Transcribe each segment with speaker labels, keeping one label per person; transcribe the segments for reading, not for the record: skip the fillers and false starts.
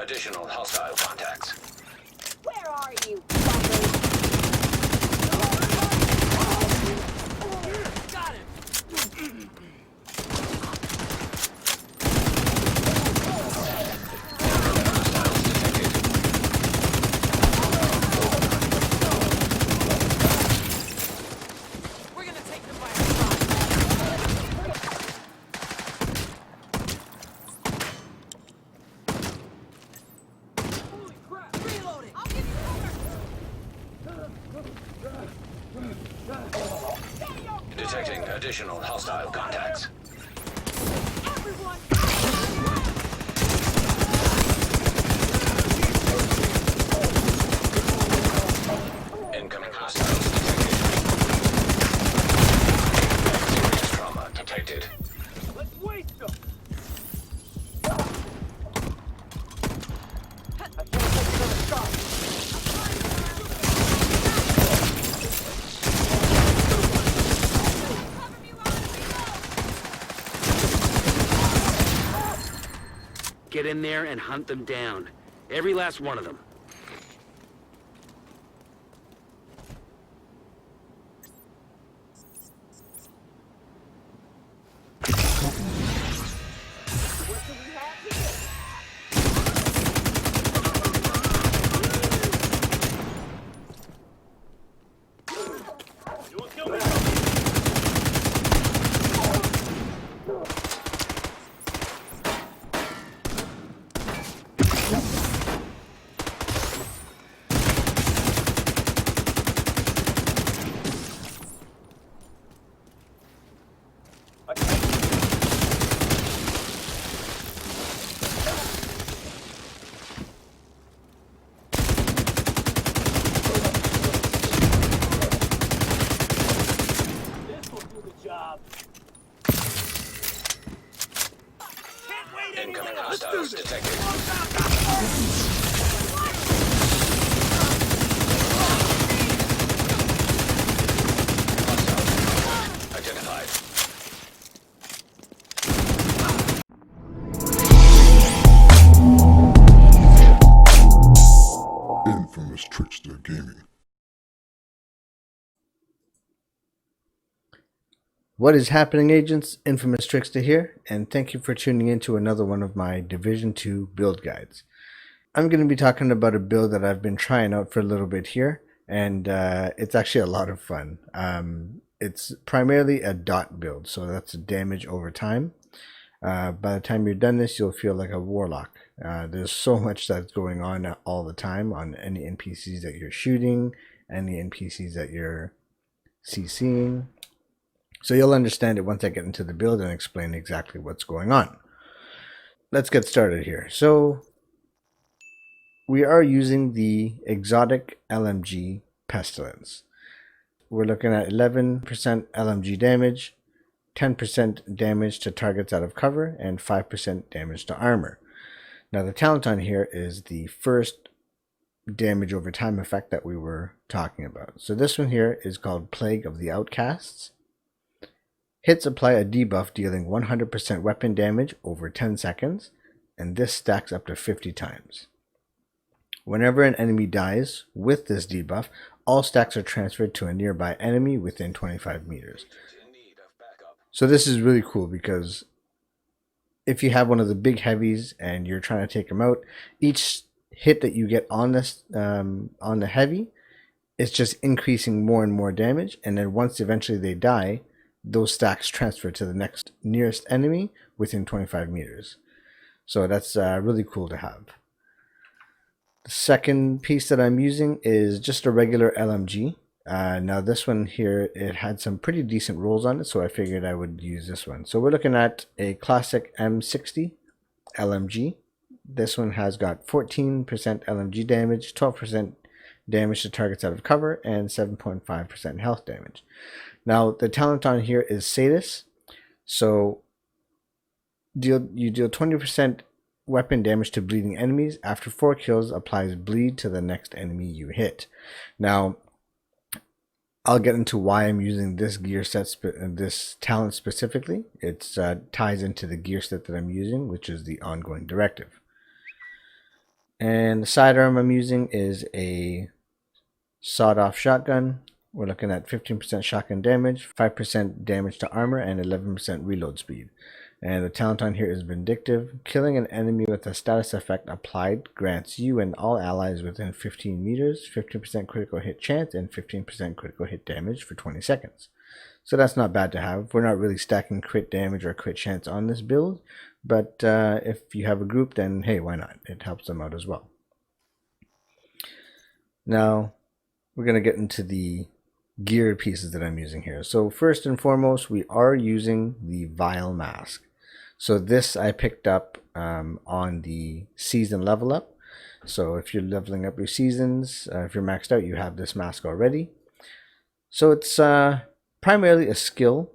Speaker 1: additional hostile contacts.
Speaker 2: Where are you?
Speaker 3: Got him! We're gonna take them by surprise. Holy crap! Reloading! I'll give you
Speaker 1: Detecting additional hostile contacts.
Speaker 2: everyone!
Speaker 1: Incoming hostiles detected. Serious trauma detected.
Speaker 3: Let's waste them! I can't take another shot.
Speaker 2: Cover me while I reload!
Speaker 4: Get in there and hunt them down. Every last one of them.
Speaker 2: What do we have here?
Speaker 3: You will kill me! This will do the job. Can't wait any
Speaker 1: Incoming
Speaker 3: more. Let's do
Speaker 1: hostiles
Speaker 3: this.
Speaker 1: detected. Identified.
Speaker 5: Infamous Trickster Gaming.
Speaker 6: What is happening, agents? Infamous Trickster here, and thank you for tuning in to another one of my Division 2 build guides. I'm going to be talking about a build that I've been trying out for a little bit here, and it's actually a lot of fun. It's primarily a dot build, so that's damage over time. By the time you're done this, you'll feel like a warlock. There's so much that's going on all the time on any NPCs that you're shooting, any NPCs that you're CCing. So you'll understand it once I get into the build and explain exactly what's going on. Let's get started here. So we are using the exotic LMG Pestilence. We're looking at 11% LMG damage, 10% damage to targets out of cover, and 5% damage to armor. Now the talent on here is the first damage over time effect that we were talking about. So this one here is called Plague of the Outcasts. Hits apply a debuff dealing 100% weapon damage over 10 seconds, and this stacks up to 50 times. Whenever an enemy dies with this debuff, all stacks are transferred to a nearby enemy within 25 meters. So this is really cool because if you have one of the big heavies and you're trying to take them out, each hit that you get on this on the heavy, it's just increasing more and more damage, and then once eventually they die, those stacks transfer to the next nearest enemy within 25 meters. So that's really cool to have. The second piece that I'm using is just a regular LMG. Now this one here, it had some pretty decent rolls on it, so I figured I would use this one. So we're looking at a classic M60 LMG. This one has got 14% LMG damage, 12% damage to targets out of cover, and 7.5% health damage. Now the talent on here is Sadist, so you deal 20% weapon damage to bleeding enemies. After 4 kills, applies bleed to the next enemy you hit. Now I'll get into why I'm using this gear set, this talent specifically. It ties into the gear set that I'm using, which is the ongoing directive. And the sidearm I'm using is a sawed-off shotgun. We're looking at 15% shotgun damage, 5% damage to armor, and 11% reload speed. And the talent on here is Vindictive. Killing an enemy with a status effect applied grants you and all allies within 15 meters 15% critical hit chance and 15% critical hit damage for 20 seconds. So that's not bad to have. We're not really stacking crit damage or crit chance on this build, but if you have a group, then hey, why not? It helps them out as well. Now, we're going to get into the gear pieces that I'm using here. So first and foremost, we are using the Vile Mask. So this I picked up on the season level up. So if you're leveling up your seasons, if you're maxed out, you have this mask already. So it's primarily a skill.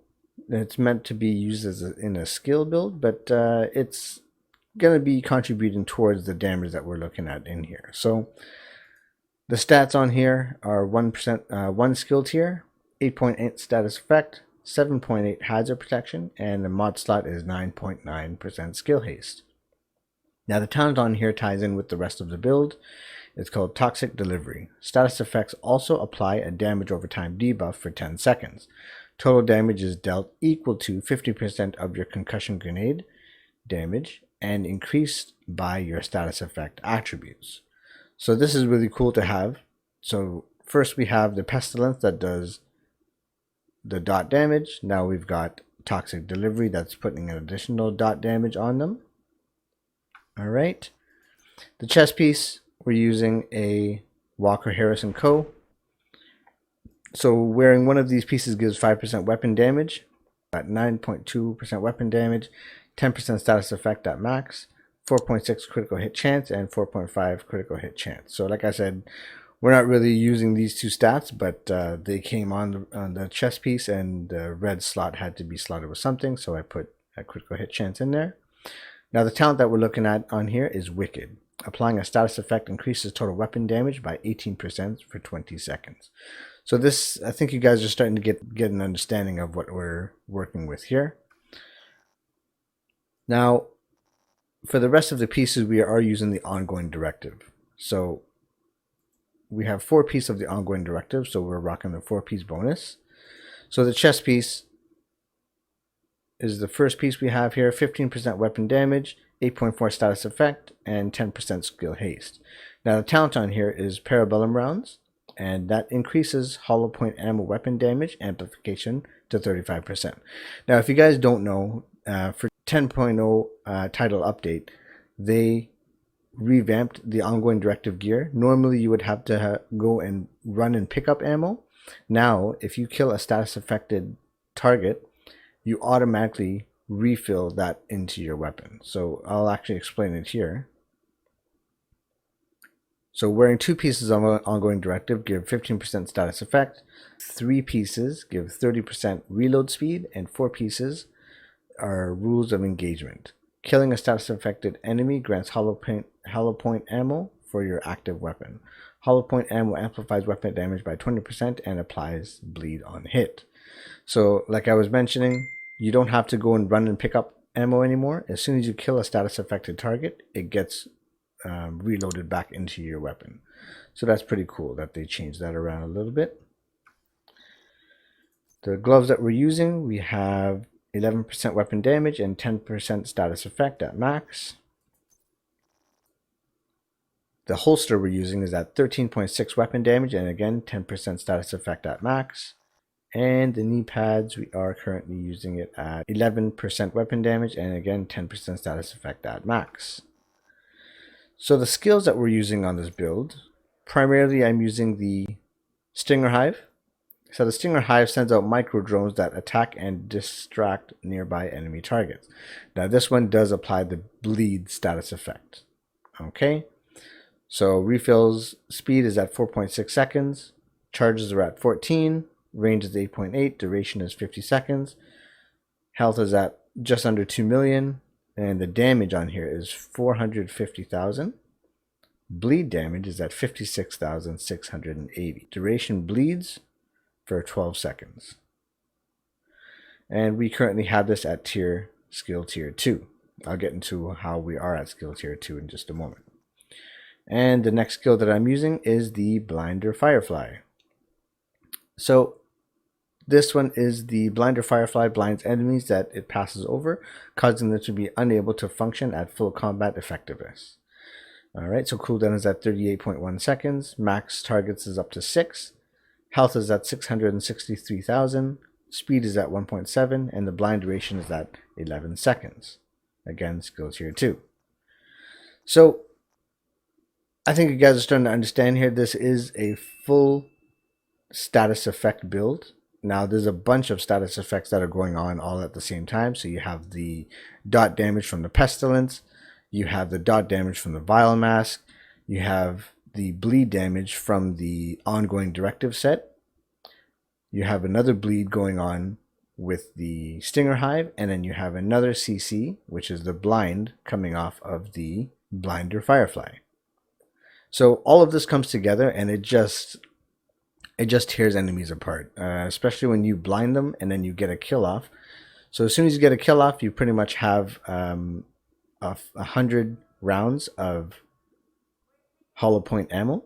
Speaker 6: It's meant to be used as in a skill build, but it's going to be contributing towards the damage that we're looking at in here. So the stats on here are 1%, 1 skill tier, 8.8 status effect, 7.8 hazard protection, and the mod slot is 9.9% skill haste. Now the talent on here ties in with the rest of the build. It's called Toxic Delivery. Status effects also apply a damage over time debuff for 10 seconds. Total damage is dealt equal to 50% of your concussion grenade damage and increased by your status effect attributes. So this is really cool to have. So first we have the Pestilence that does the dot damage. Now we've got Toxic Delivery that's putting an additional dot damage on them. Alright. The chest piece, we're using a Walker Harris & Co. So wearing one of these pieces gives 5% weapon damage, at 9.2% weapon damage, 10% status effect at max, 4.6 critical hit chance, and 4.5 critical hit chance. So like I said, we're not really using these two stats, but they came on the chest piece, and the red slot had to be slotted with something, so I put a critical hit chance in there. Now the talent that we're looking at on here is Wicked. Applying a status effect increases total weapon damage by 18% for 20 seconds. So this, I think you guys are starting to get an understanding of what we're working with here. Now, for the rest of the pieces, we are using the ongoing directive. So we have 4 pieces of the ongoing directive, so we're rocking the 4-piece bonus. So the chest piece is the first piece we have here, 15% weapon damage, 8.4 status effect, and 10% skill haste. Now the talent on here is Parabellum rounds, and that increases hollow point ammo weapon damage amplification to 35%. Now if you guys don't know, for 10.0 title update, they revamped the ongoing directive gear. Normally you would have to go and run and pick up ammo. Now if you kill a status affected target, you automatically refill that into your weapon. So I'll actually explain it here. So wearing 2 pieces of ongoing directive give 15% status effect, 3 pieces give 30% reload speed, and 4 pieces are rules of engagement. Killing a status affected enemy grants hollow point ammo for your active weapon. Hollow point ammo amplifies weapon damage by 20% and applies bleed on hit. So like I was mentioning, you don't have to go and run and pick up ammo anymore. As soon as you kill a status affected target, it gets reloaded back into your weapon. So that's pretty cool that they changed that around a little bit. The gloves that we're using, we have 11% weapon damage and 10% status effect at max. The holster we're using is at 13.6 weapon damage and again 10% status effect at max. And the knee pads, we are currently using it at 11% weapon damage and again 10% status effect at max. So the skills that we're using on this build, primarily I'm using the Stinger Hive. So the Stinger Hive sends out micro drones that attack and distract nearby enemy targets. Now this one does apply the bleed status effect. Okay, so refills speed is at 4.6 seconds, charges are at 14, range is 8.8, duration is 50 seconds, health is at just under 2 million, and the damage on here is 450,000. Bleed damage is at 56,680. Duration bleeds for 12 seconds. And we currently have this at skill tier 2. I'll get into how we are at skill tier 2 in just a moment. And the next skill that I'm using is the Blinder Firefly. So this one is the Blinder Firefly blinds enemies that it passes over, causing them to be unable to function at full combat effectiveness. Alright, so cooldown is at 38.1 seconds, max targets is up to 6, health is at 663,000, speed is at 1.7, and the blind duration is at 11 seconds. Again, skills here too. So, I think you guys are starting to understand here, this is a full status effect build. Now, there's a bunch of status effects that are going on all at the same time. So you have the dot damage from the Pestilence, you have the dot damage from the Vile Mask, you have the bleed damage from the ongoing directive set, you have another bleed going on with the Stinger Hive, and then you have another CC, which is the blind coming off of the Blinder Firefly. So all of this comes together, and it just tears enemies apart, especially when you blind them and then you get a kill off. So as soon as you get a kill off, you pretty much have 100 rounds of hollow point ammo,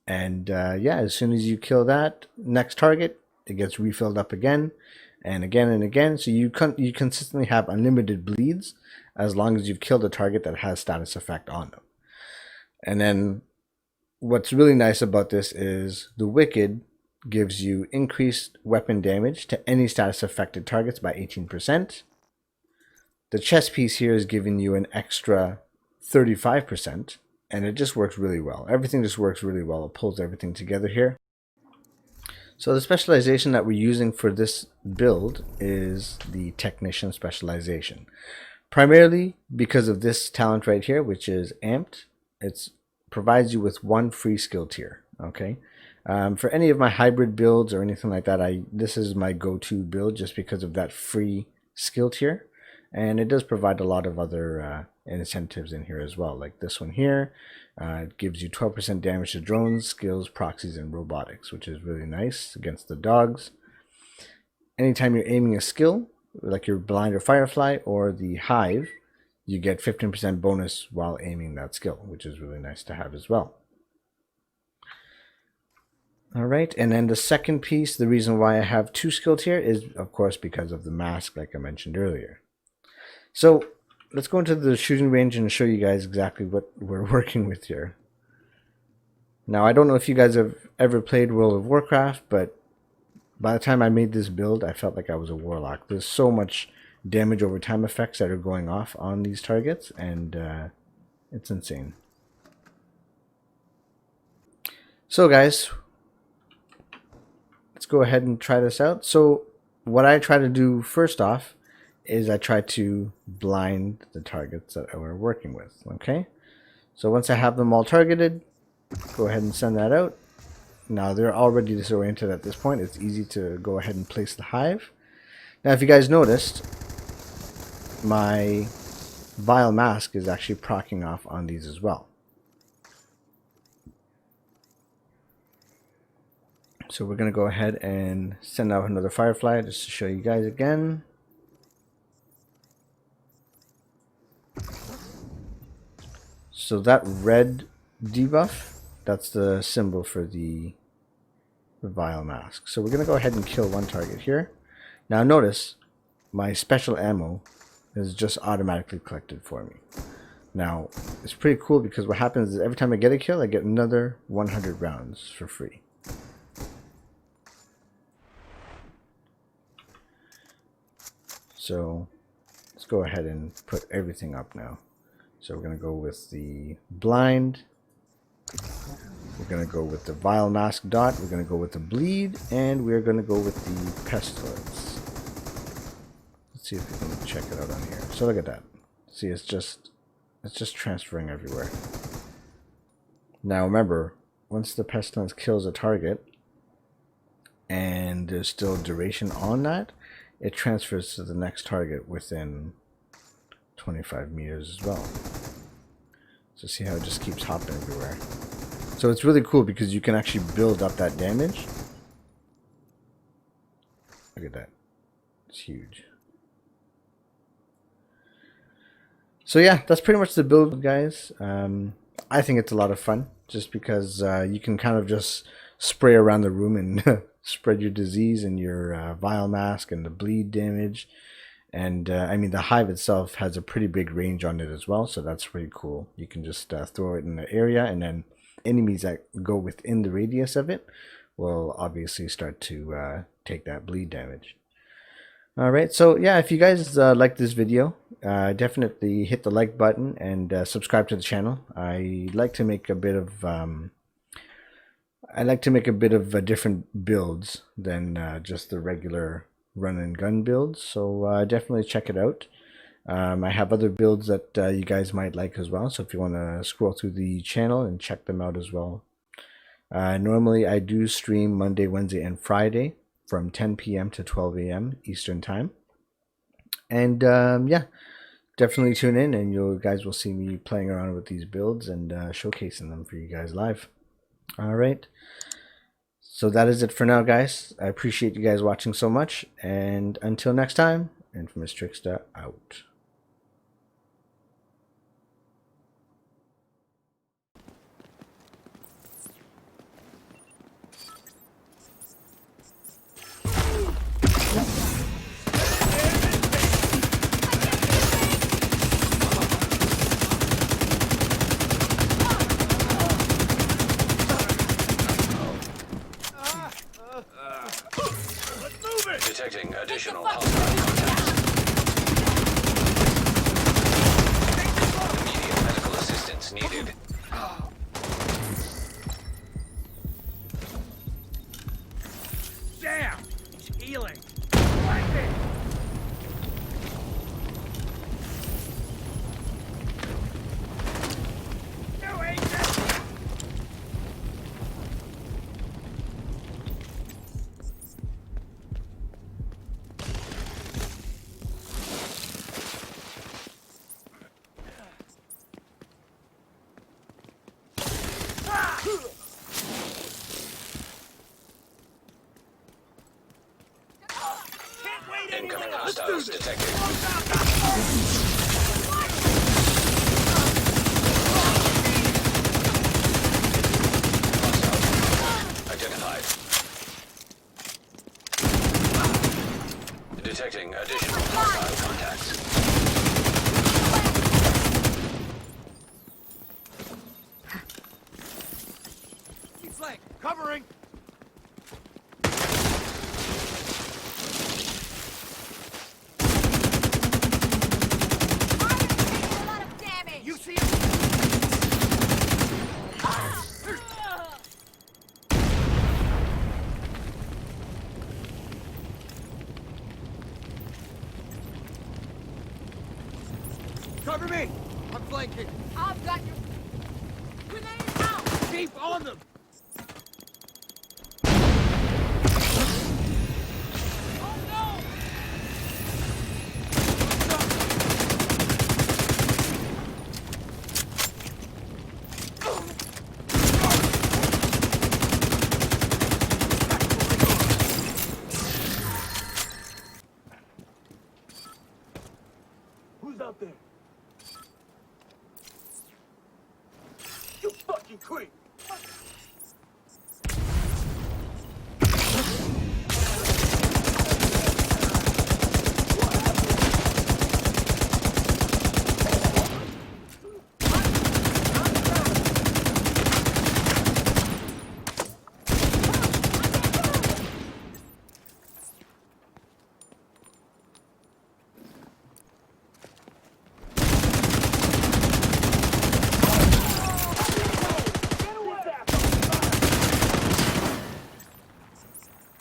Speaker 6: and yeah, as soon as you kill that next target, it gets refilled up again and again and again. So you consistently have unlimited bleeds as long as you've killed a target that has status effect on them. And then what's really nice about this is the Wicked gives you increased weapon damage to any status affected targets by 18%. The chest piece here is giving you an extra 35%, and it just works really well. Everything just works really well. It pulls everything together here. So the specialization that we're using for this build is the Technician specialization. Primarily because of this talent right here, which is Amped. It provides you with one free skill tier. Okay. For any of my hybrid builds or anything like that, this is my go-to build just because of that free skill tier. And it does provide a lot of other incentives in here as well, like this one here. It gives you 12% damage to drones, skills, proxies, and robotics, which is really nice against the dogs. Anytime you're aiming a skill, like your Blind or Firefly or the Hive, you get 15% bonus while aiming that skill, which is really nice to have as well. Alright, and then the second piece, the reason why I have two skill tier is, of course, because of the mask, like I mentioned earlier. So let's go into the shooting range and show you guys exactly what we're working with here. Now, I don't know if you guys have ever played World of Warcraft, but by the time I made this build, I felt like I was a warlock. There's so much damage over time effects that are going off on these targets, and it's insane. So guys, let's go ahead and try this out. So what I try to do first off is I try to blind the targets that we're working with. Okay, so once I have them all targeted, go ahead and send that out. Now they're already disoriented at this point. It's easy to go ahead and place the hive. Now if you guys noticed, my Vile Mask is actually proccing off on these as well. So we're going to go ahead and send out another Firefly just to show you guys again. So that red debuff, that's the symbol for the Vile Mask. So we're going to go ahead and kill one target here. Now notice my special ammo is just automatically collected for me. Now it's pretty cool because what happens is every time I get a kill, I get another 100 rounds for free. So let's go ahead and put everything up now. So we're going to go with the blind, we're going to go with the Vile Mask dot, we're going to go with the bleed, and we're going to go with the pestilence. Let's see if we can check it out on here. So look at that. See, it's just transferring everywhere. Now remember, once the pestilence kills a target and there's still duration on that, it transfers to the next target within 25 meters as well. So see how it just keeps hopping everywhere. So it's really cool because you can actually build up that damage. Look at that. It's huge. So yeah, that's pretty much the build, guys. I think it's a lot of fun just because you can kind of just spray around the room and spread your disease and your vial mask and the bleed damage. And I mean, the hive itself has a pretty big range on it as well, so that's pretty cool. You can just throw it in the area, and then enemies that go within the radius of it will obviously start to take that bleed damage. Alright, so yeah, if you guys like this video, definitely hit the like button and subscribe to the channel. I like to make a bit of different builds than just the regular run and gun builds, so definitely check it out. I have other builds that you guys might like as well, so if you want to scroll through the channel and check them out as well. Normally I do stream Monday, Wednesday, and Friday from 10 p.m. to 12 a.m. Eastern Time. And yeah, definitely tune in and you guys will see me playing around with these builds and showcasing them for you guys live. Alright, so that is it for now, guys. I appreciate you guys watching so much, and until next time, Infamous Trickster out.
Speaker 1: Detecting additional hostile contacts. Immediate medical assistance needed.
Speaker 3: Damn! He's healing.
Speaker 1: Incoming hostiles detected. Identified. Detecting additional hostile contacts.
Speaker 3: Flank, covering. You see him? Cover me! I'm flanking.
Speaker 2: I've got your grenade out.
Speaker 3: Keep on them!
Speaker 2: Oh no!
Speaker 3: Who's out there? You fucking creep!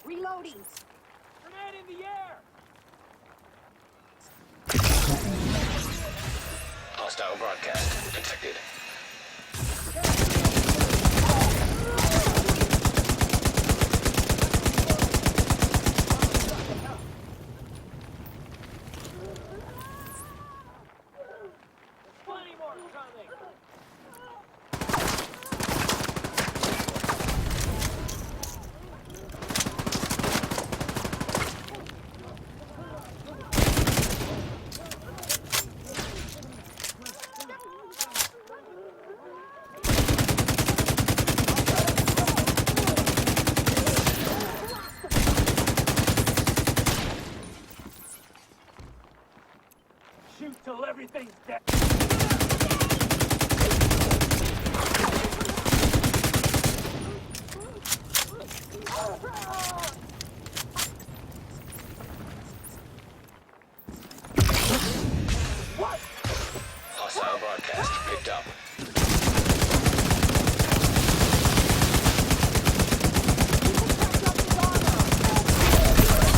Speaker 2: Reloading.
Speaker 3: Grenade in the air!
Speaker 1: Hostile broadcast detected.
Speaker 3: Plenty more coming!
Speaker 7: shoot till everything's dead.
Speaker 1: Hostile broadcast picked up.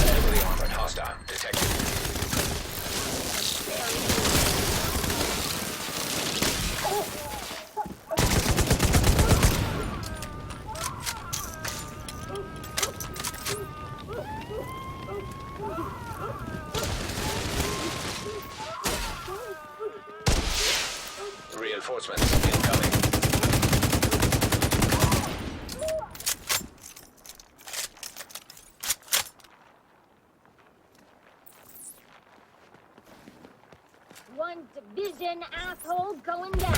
Speaker 1: Heavily armored hostile detected. Reinforcements incoming.
Speaker 2: One division asshole going down.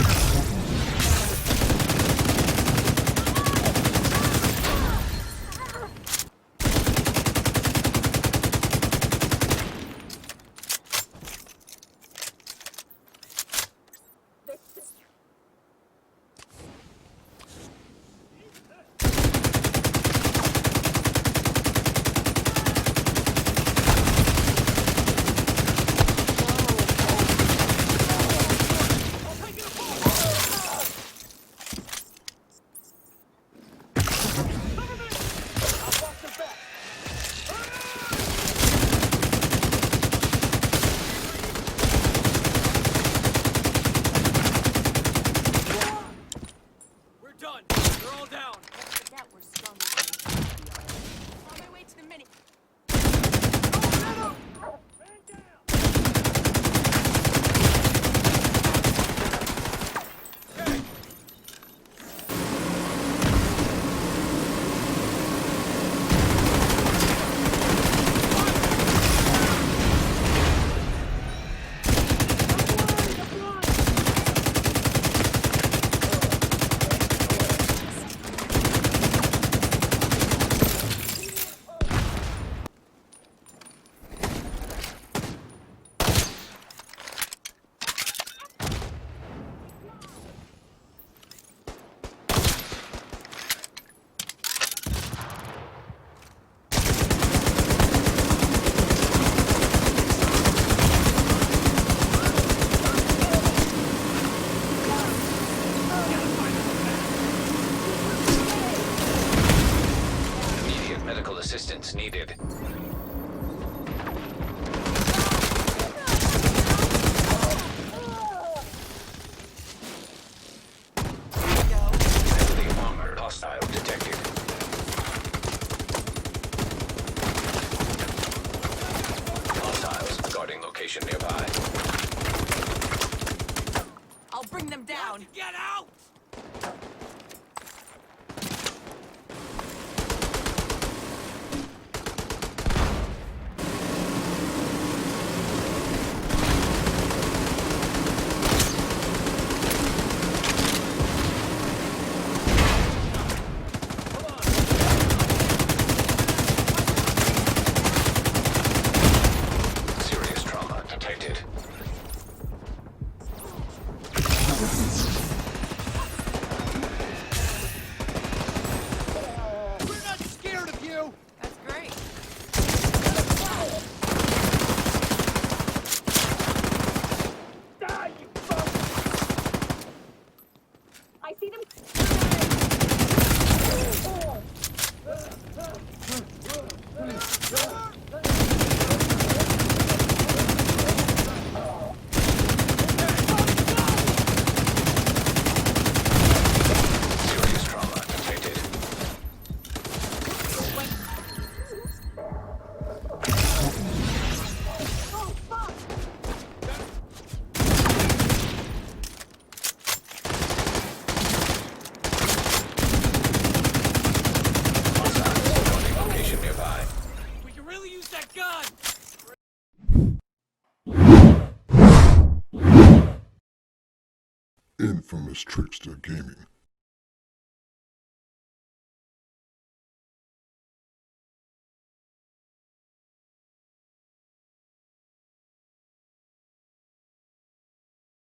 Speaker 7: We're done. They're all down.
Speaker 3: That we're stronger than on my way to the mini.
Speaker 1: Immediate medical assistance needed. Heavily armored hostile detected. Hostiles guarding location nearby.
Speaker 3: I'll bring them down.
Speaker 7: Get out!
Speaker 1: Serious trauma detected.
Speaker 7: We're not scared of you!
Speaker 3: That's great.
Speaker 7: Die, you fuck!
Speaker 2: I see them.
Speaker 1: Serious trauma detected.
Speaker 2: Oh, fuck!
Speaker 1: Hostiles guarding location nearby.
Speaker 7: We can really use that gun!
Speaker 5: Infamous Trickster Gaming.